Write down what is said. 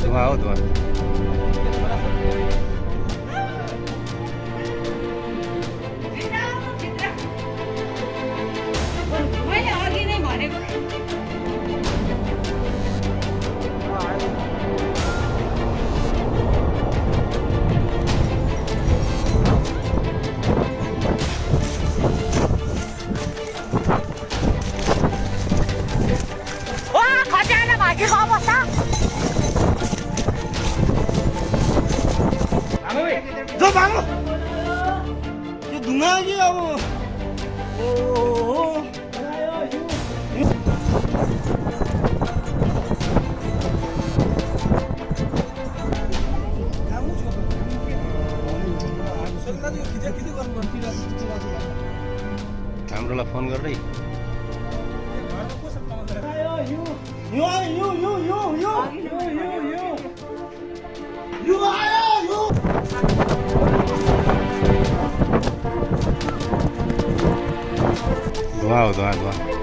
धुवा हो धुवा मैले अघि नै भनेको भागेको अवस्था जो भागो त्यो धुङ्गा कि अब हाम्रोलाई फोन गर्दै धुवा हो धुवा धुवा